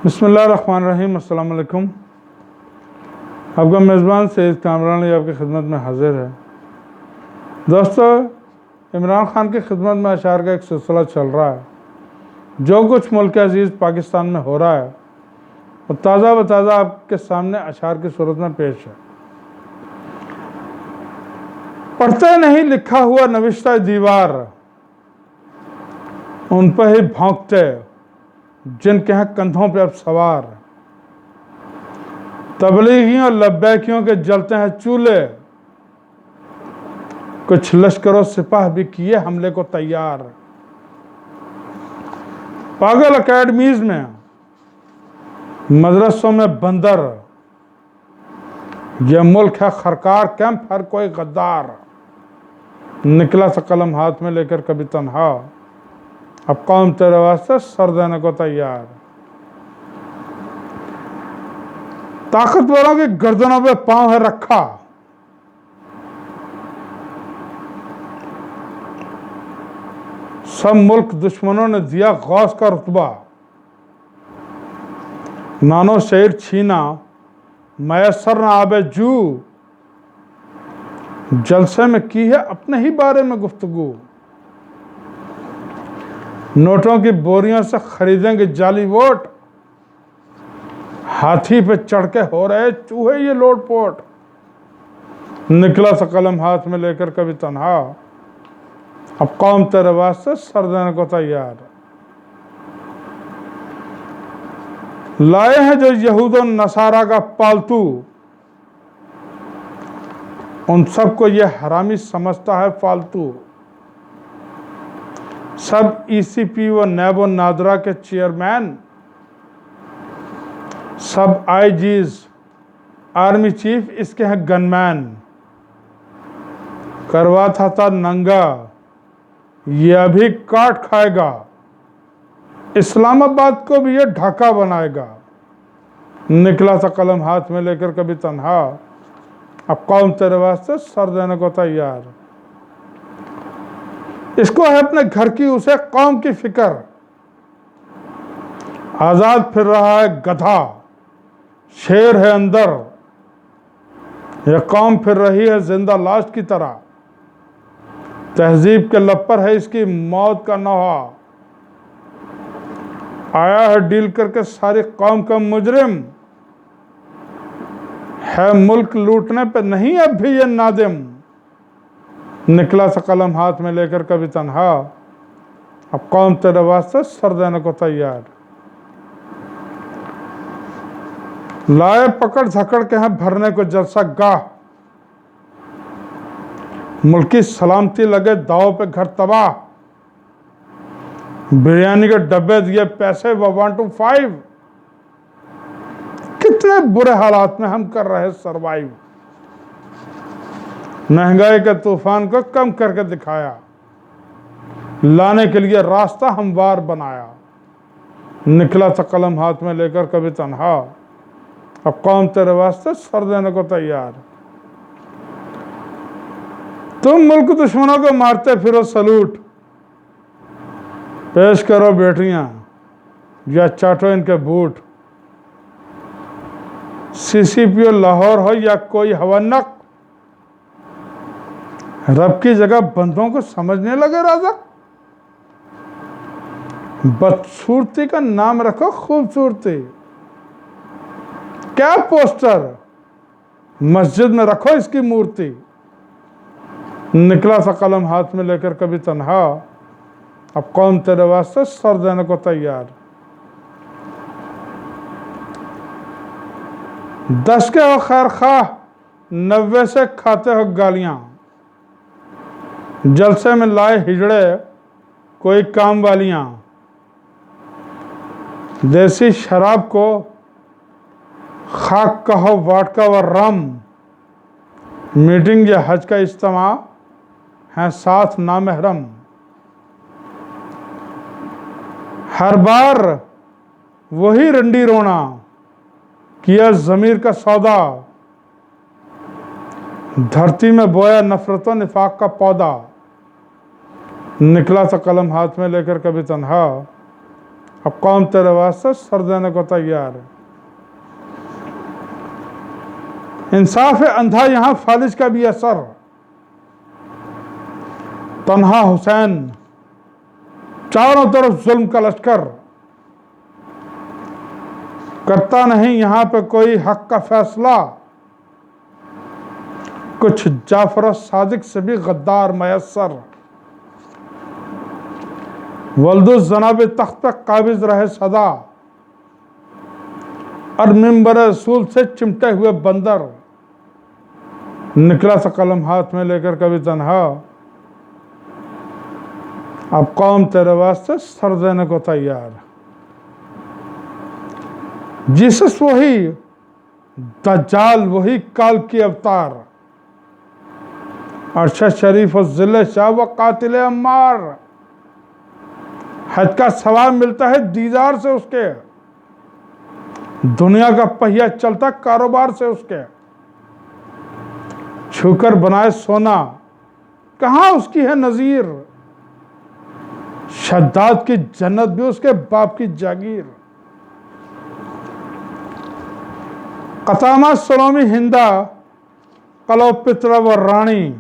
बिस्मिल्लाहिर्रहमानिर्रहीम। अस्सलाम वालेकुम। आपका मेज़बान सईद कामरान आपकी खिदमत में हाजिर है। दोस्तों, इमरान खान की खिदमत में अशार का एक सिलसिला चल रहा है। जो कुछ मुल्क अजीज़ पाकिस्तान में हो रहा है वो ताज़ा ब ताज़ा आपके सामने अशार की सूरत में पेश है। पढ़ते नहीं लिखा हुआ नविश्ता दीवार, उन पर ही भौंकते जिनके हैं कंधों पे अब सवार। तबलीगियों लब्बैकियों के जलते हैं चूल्हे, कुछ लश्करों सिपाह भी किए हमले को तैयार। पागल अकेडमीज में, मदरसों में बंदर, यह मुल्क है खरकार कैंप हर कोई गद्दार। निकला सा कलम हाथ में लेकर कभी तन्हा, अब कौम तेरे वास्ते सर देने को तैयार। ताकतवरों की गर्दनों पे पांव है रखा, सब मुल्क दुश्मनों ने दिया गौस का रुतबा। नानो शेर छीना मैसर न आबे जू, जलसे में की है अपने ही बारे में गुफ्तगू। नोटों की बोरियों से खरीदेंगे जाली वोट, हाथी पे चढ़ के हो रहे चूहे ये लोटपोट। निकला सा कलम हाथ में लेकर कभी तन्हा, अब कौम तेरे वास्ते सर देने को तैयार। लाए हैं जो यहूद और नसारा का पालतू, उन सबको ये हरामी समझता है फालतू। सब ईसीपी व नैबो नादरा के चेयरमैन, सब आईजीज आर्मी चीफ इसके हैं गनमैन। करवाता था नंगा ये अभी काट खाएगा, इस्लामाबाद को भी ये ढाका बनाएगा। निकला था कलम हाथ में लेकर कभी तन्हा, अब कौम तेरे वास्ते सर देने को तैयार। इसको है अपने घर की उसे कौम की फिक्र, आजाद फिर रहा है गधा शेर है अंदर, यह कौम फिर रही है जिंदा लाश की तरह। तहजीब के लब पर है इसकी मौत का नौहा, आया है डील करके सारी कौम का मुजरिम। है मुल्क लूटने पे नहीं अब भी ये नादिम। निकला सा कलम हाथ में लेकर कभी तन्हा, अब कौम तेरे वास्ते सर देने को तैयार। लाए पकड़ झकड़ के हैं भरने को जलसा गाह, मुल्की सलामती लगे दाव पे घर तबाह। बिरयानी के डब्बे दिए पैसे वो 1 to 5, कितने बुरे हालात में हम कर रहे सरवाइव। महंगाई के तूफान को कम करके दिखाया, लाने के लिए रास्ता हमवार बनाया। निकला था कलम हाथ में लेकर कभी तन्हा, अब कौम तेरे वास्ते सर देने को तैयार। तुम मुल्क दुश्मनों को मारते फिरो सलूट, पेश करो बेटियां या चाटो इनके बूट। सीसीपीओ लाहौर हो या कोई हवन्नक, रब की जगह बंदों को समझने लगे राजा। बदसूरती का नाम रखो खूबसूरती, क्या पोस्टर मस्जिद में रखो इसकी मूर्ति। निकला सा कलम हाथ में लेकर कभी तन्हा, अब कौम तेरे वास्ते सर देने को तैयार। 10 के हो खैर खा 90 से खाते हो गालियां। जलसे में लाए हिजड़े कोई काम वालियां, देसी शराब को खाक कहो वाटका व रम। मीटिंग या हज का इज्तिमा है साथ नामहरम। हर बार वही रंडी रोना, किया ज़मीर का सौदा। धरती में बोया नफरतों निफाक का पौधा। निकला सा कलम हाथ में लेकर कभी तन्हा, अब कौम तेरे वास्ते सर देने को तैयार है। इंसाफ है अंधा यहां फालिज का भी असर। तन्हा हुसैन, चारों तरफ जुल्म का लश्कर, करता नहीं यहां पे कोई हक का फैसला। कुछ जाफर सादिक से भी गद्दार मयसर। वल्दुस जनाब तख्त पे काबिज रहे सदा, और मिंबर रसूल से चिमटे हुए बंदर। निकला सा कलम हाथ में लेकर कभी तन्हा, अब कौम तेरे वास्ते सर देने को तैयार। जीसस वही, दज्जाल वही काल की अवतार। अरशद शरीफ और जिले शाह व कातिल अम्मार। हज का सवाब मिलता है दीदार से उसके, दुनिया का पहिया चलता कारोबार से उसके। छूकर बनाए सोना, कहां उसकी है नजीर। शद्दाद की जन्नत भी उसके बाप की जागीर। कतामा सलोमी हिंदा, कलो पितरा व रानी,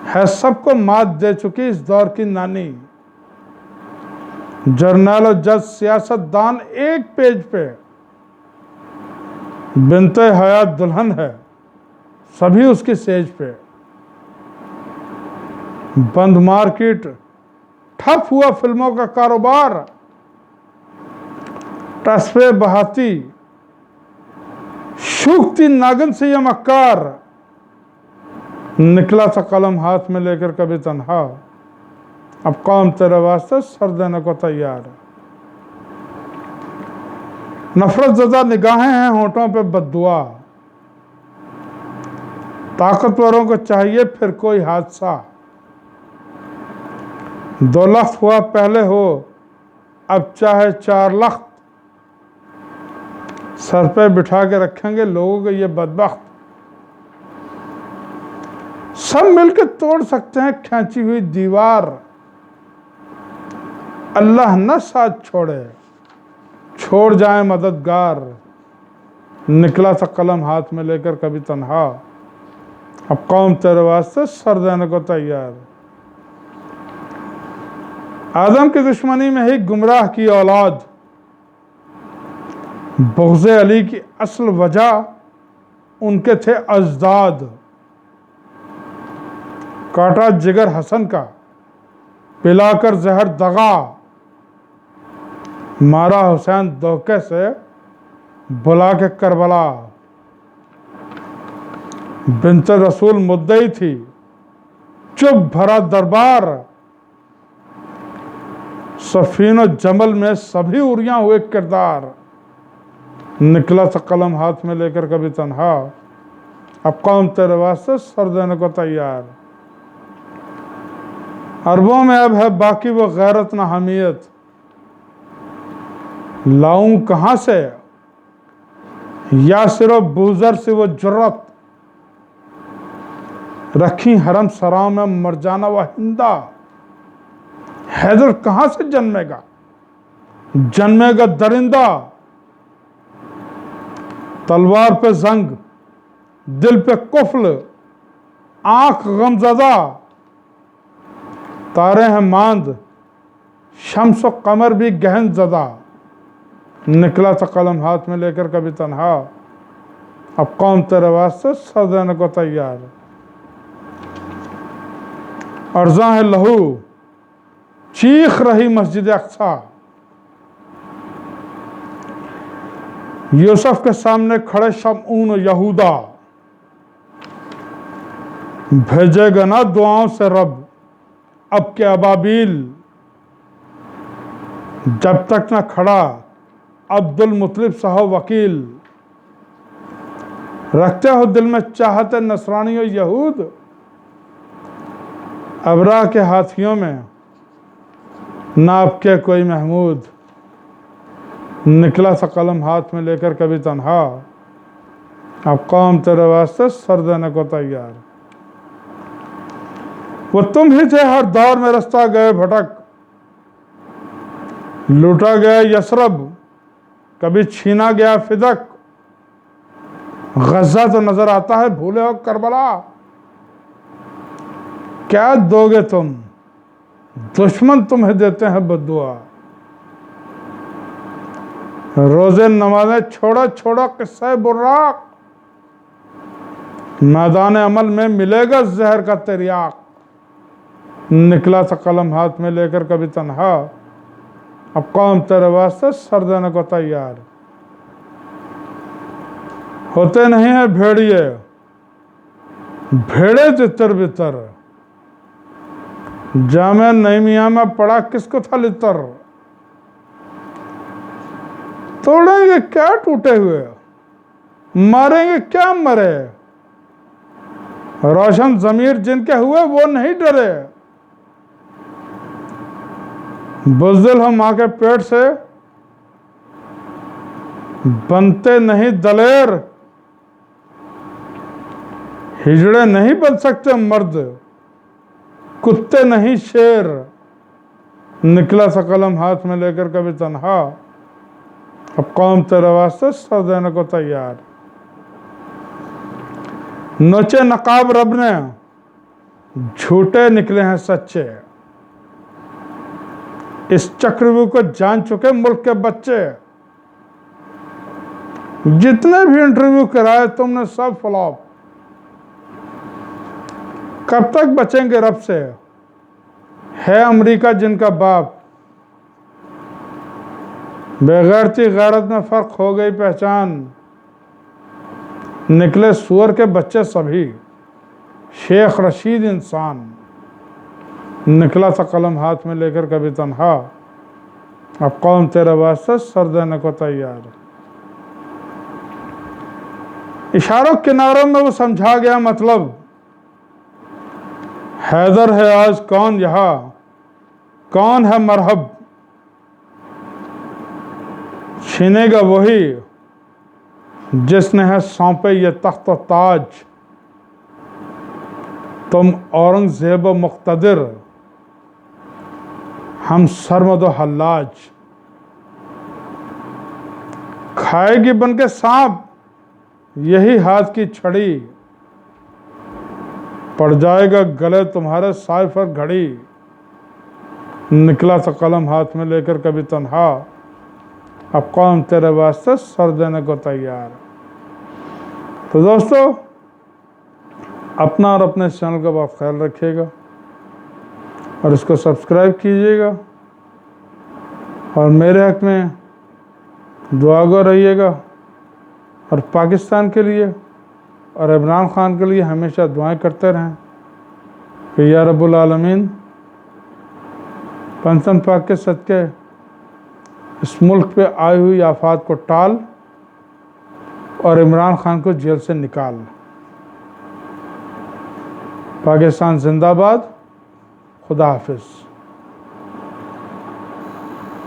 है सबको मात दे चुकी इस दौर की नानी। जर्नल और जज सियासतदान एक पेज पे, बिनते हयात दुल्हन है सभी उसकी सेज पे। बंद मार्केट, ठप हुआ फिल्मों का कारोबार। तस्वे बहाती, शूखती नागन से यह मक्कार। निकला था कलम हाथ में लेकर कभी तन्हा, अब कौम तेरे वास्ते सर देने को तैयार है। नफरत ज़दा निगाहें हैं होंठों पे बद्दुआ। ताकतवरों को चाहिए फिर कोई हादसा। 2 लख्त हुआ पहले हो, अब चाहे 4 लख्त। सर पे बिठा के रखेंगे लोगों को ये बदबख्त। सब मिलकर तोड़ सकते हैं खींची हुई दीवार। अल्लाह न साथ छोड़े, छोड़ जाए मददगार। निकला था कलम हाथ में लेकर कभी तन्हा, अब कौम तेरे वास्ते सर देने को तैयार। आदम की दुश्मनी में ही गुमराह की औलाद। बुग़्ज़ अली की असल वजह उनके थे अजदाद। काटा जिगर हसन का, पिलाकर जहर दगा। मारा हुसैन धोखे से, बुला के करबला। बिन्ते रसूल मुद्दई थी, चुप भरा दरबार। सफीन और जमल में सभी उरियां हुए किरदार। निकला था कलम हाथ में लेकर कभी तन्हा, अब कौम तेरे वास्ते सर देने को तैयार। अरबों में अब है बाकी वो गैरत न हमीयत। लाऊं कहां से या सिर्फ बूजर से वो जुर्रत। रखी हरम सराओं में मरजाना व हिंदा। हैदर कहां से जन्मेगा, जन्मेगा दरिंदा। तलवार पे जंग, दिल पे कुफ्ल, आंख गमज़दा। तारे हैं मांद, शम्स व कमर भी गहन ज़दा। निकला था कलम हाथ में लेकर कभी तन्हा, अब कौम तेरे वास्ते सर देने को तैयार। अर्ज़ा है लहू, चीख रही मस्जिद अक्सा। यूसुफ के सामने खड़े शमऊन और यहूदा। भेजेगा ना दुआओं से रब अब के अबाबील। जब तक ना खड़ा अब्दुल मुतलिब साहब वकील। रखते हो दिल में चाहते नसरानी और यहूद। अबरा के हाथियों में ना आपके कोई महमूद। निकला सा कलम हाथ में लेकर कभी तन्हा, अब कौम तेरे वास्ते सर देने को तैयार। वो तुम ही थे हर दौर में रास्ता गए भटक। लूटा गया यसरब, कभी छीना गया फिदक, गजा तो नजर आता है, भूले हो करबला। क्या दोगे तुम, दुश्मन तुम्हें देते हैं बद्दुआ। रोजे नमाजें छोड़ो छोड़ो किस्सा बुर्राक, मैदान अमल में मिलेगा जहर का तिर्याक। निकला था कलम हाथ में लेकर कभी तन्हा, अब कौम तेरे वास्ते सर देने को तैयार। होते नहीं है भेड़िए, भेड़े तितर बितर, जामे नईमिया में पड़ा किसको था लितर। तोड़ेंगे क्या टूटे हुए, मारेंगे क्या मरे, रोशन जमीर जिनके हुए वो नहीं डरे। बुज़दिल हो माँ के पेट से, बनते नहीं दलेर, हिजड़े नहीं बन सकते मर्द, कुत्ते नहीं शेर। निकला सा कलम हाथ में लेकर कभी तन्हा, अब कौम तेरे वास्ते सर देने को तैयार। नोचे नकाब रब ने, झूठे निकले हैं सच्चे, इस चक्रव्यूह को जान चुके मुल्क के बच्चे। जितने भी इंटरव्यू कराए तुमने सब फ्लॉप, कब तक बचेंगे रब से। है अमेरिका जिनका बाप, बेगैरती गैरत में फर्क हो गई पहचान। निकले सुअर के बच्चे सभी, शेख रशीद इंसान। निकला था कलम हाथ में लेकर कभी तन्हा, अब कौम तेरे वास्ते सर देने को तैयार। इशारों किनारों में वो समझा गया मतलब, हैदर है आज कौन यहाँ, कौन है मरहब। छीनेगा वही जिसने है सौंपे ये तख्त व ताज। तुम औरंगजेब मुक्तदिर, हम सरमद हल्लाज। खाएगी बन के सांप यही हाथ की छड़ी, पड़ जाएगा गले तुम्हारे साइफर घड़ी। निकला था कलम हाथ में लेकर कभी तन्हा, अब कौम तेरे वास्ते सर देने को तैयार। तो दोस्तों, अपना और अपने चैनल का बहुत ख्याल रखिएगा और इसको सब्सक्राइब कीजिएगा और मेरे हक में दुआगो रहिएगा और पाकिस्तान के लिए और इमरान खान के लिए हमेशा दुआएं करते रहें कि या रब्बुल आलमीन पंचम पाक के सदके इस मुल्क पे आई हुई आफात को टाल और इमरान खान को जेल से निकाल। पाकिस्तान जिंदाबाद। खुदा हाफिज़।